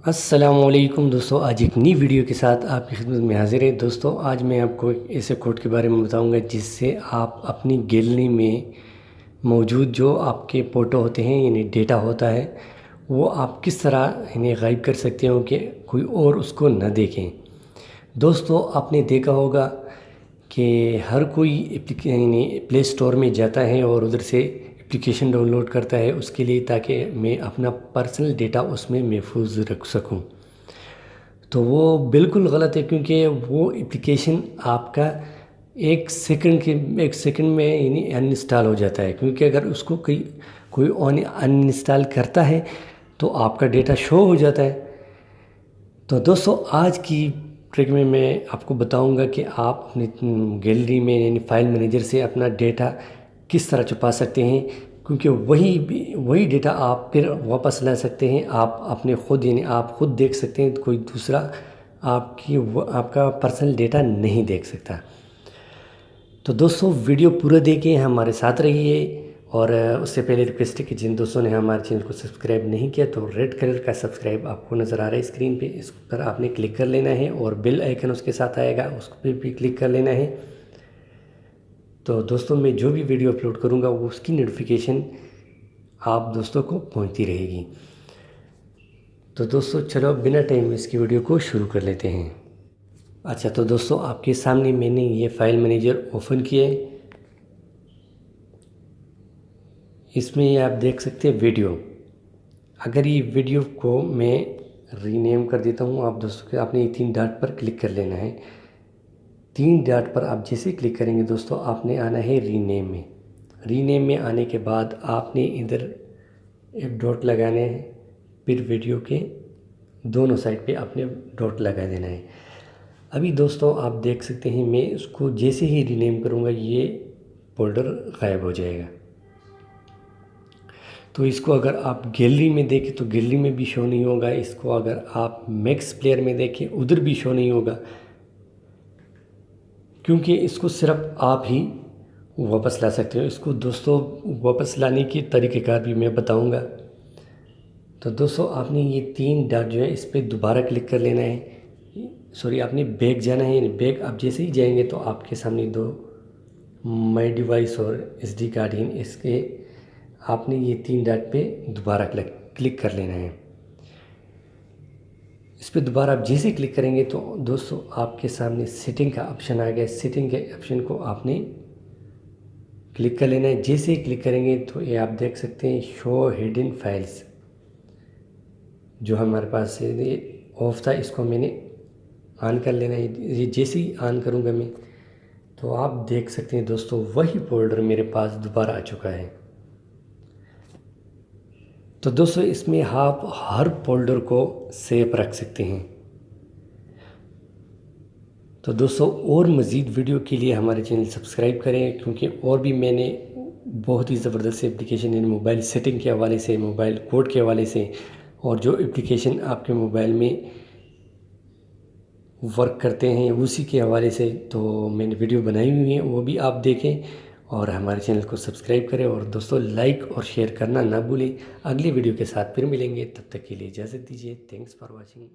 अस्सलामुअलैकुम दोस्तों, आज एक नई वीडियो के साथ आपकी खिदमत में हाजिर है। दोस्तों, आज मैं आपको एक ऐसे कोड के बारे में बताऊंगा जिससे आप अपनी गैलरी में मौजूद जो आपके फ़ोटो होते हैं यानी डेटा होता है वो आप किस तरह इन्हें गायब कर सकते हो कि कोई और उसको न देखें। दोस्तों, आपने देखा होगा कि हर कोई यानी प्ले स्टोर में जाता है और उधर से एप्लीकेशन डाउनलोड करता है उसके लिए, ताकि मैं अपना पर्सनल डेटा उसमें महफूज रख सकूं। तो वो बिल्कुल गलत है, क्योंकि वो एप्लीकेशन आपका एक सेकंड में यानी अनइंस्टॉल हो जाता है। क्योंकि अगर उसको कोई कोई अनइंस्टॉल करता है तो आपका डेटा शो हो जाता है। तो दोस्तों, आज की ट्रिक में मैं आपको बताऊंगा कि आप अपनी गैलरी में यानी फाइल मैनेजर से अपना डेटा किस तरह छुपा सकते हैं, क्योंकि वही डेटा आप फिर वापस ला सकते हैं। आप अपने खुद यानी आप खुद देख सकते हैं, कोई दूसरा आपका पर्सनल डेटा नहीं देख सकता। तो दोस्तों, वीडियो पूरा देखें, हमारे साथ रहिए। और उससे पहले रिक्वेस्ट है कि जिन दोस्तों ने हमारे चैनल को सब्सक्राइब नहीं किया तो रेड कलर का सब्सक्राइब आपको नज़र आ रहा है स्क्रीन पे, इस पर आपने क्लिक कर लेना है और बेल आइकन उसके साथ आएगा, उस पर भी क्लिक कर लेना है। तो दोस्तों, मैं जो भी वीडियो अपलोड करूँगा वो उसकी नोटिफिकेशन आप दोस्तों को पहुँचती रहेगी। तो दोस्तों, चलो बिना टाइम वेस्ट की वीडियो को शुरू कर लेते हैं। अच्छा, तो दोस्तों, आपके सामने मैंने ये फाइल मैनेजर ओपन किया है। इसमें आप देख सकते हैं वीडियो। अगर ये वीडियो को मैं रीनेम कर देता हूँ, आप दोस्तों के आपने ये 3 डॉट पर क्लिक कर लेना है। 3 डॉट पर आप जैसे क्लिक करेंगे दोस्तों, आपने आना है रीनेम में। रीनेम में आने के बाद आपने इधर एक डॉट लगाना है, फिर वीडियो के दोनों साइड पे आपने डॉट लगा देना है। अभी दोस्तों, आप देख सकते हैं मैं उसको जैसे ही रीनेम करूँगा ये फोल्डर गायब हो जाएगा। तो इसको अगर आप गैलरी में देखें तो गैलरी में भी शो नहीं होगा। इसको अगर आप मैक्स प्लेयर में देखें उधर भी शो नहीं होगा, क्योंकि इसको सिर्फ आप ही वापस ला सकते हो। इसको दोस्तों वापस लाने के तरीक़ेकार भी मैं बताऊंगा। तो दोस्तों, आपने ये 3 डॉट जो है इस पर दोबारा क्लिक कर लेना है। सॉरी, आपने बैक जाना है। बैक आप जैसे ही जाएंगे तो आपके सामने 2 माई डिवाइस और SD कार्ड हैं, इसके आपने ये 3 डॉट पे दोबारा क्लिक कर लेना है। इस पर दोबारा आप जैसे क्लिक करेंगे तो दोस्तों आपके सामने सेटिंग का ऑप्शन आ गया। सेटिंग के ऑप्शन को आपने क्लिक कर लेना है। जैसे ही क्लिक करेंगे तो ये आप देख सकते हैं शो हिडन फाइल्स जो हमारे पास ये ऑफ था, इसको मैंने ऑन कर लेना है। ये जैसे ही ऑन करूँगा मैं तो आप देख सकते हैं दोस्तों वही फोल्डर मेरे पास दोबारा आ चुका है। तो दोस्तों, इसमें आप हर फोल्डर को सेव रख सकते हैं। तो दोस्तों, और मज़ीद वीडियो के लिए हमारे चैनल सब्सक्राइब करें, क्योंकि और भी मैंने बहुत ही ज़बरदस्त एप्लीकेशन यानी मोबाइल सेटिंग के हवाले से, मोबाइल कोड के हवाले से, और जो एप्लीकेशन आपके मोबाइल में वर्क करते हैं उसी के हवाले से तो मैंने वीडियो बनाई हुई है, वो भी आप देखें और हमारे चैनल को सब्सक्राइब करें। और दोस्तों, लाइक और शेयर करना ना भूलें। अगली वीडियो के साथ फिर मिलेंगे, तब तक के लिए इजाज़त दीजिए। Thanks for watching.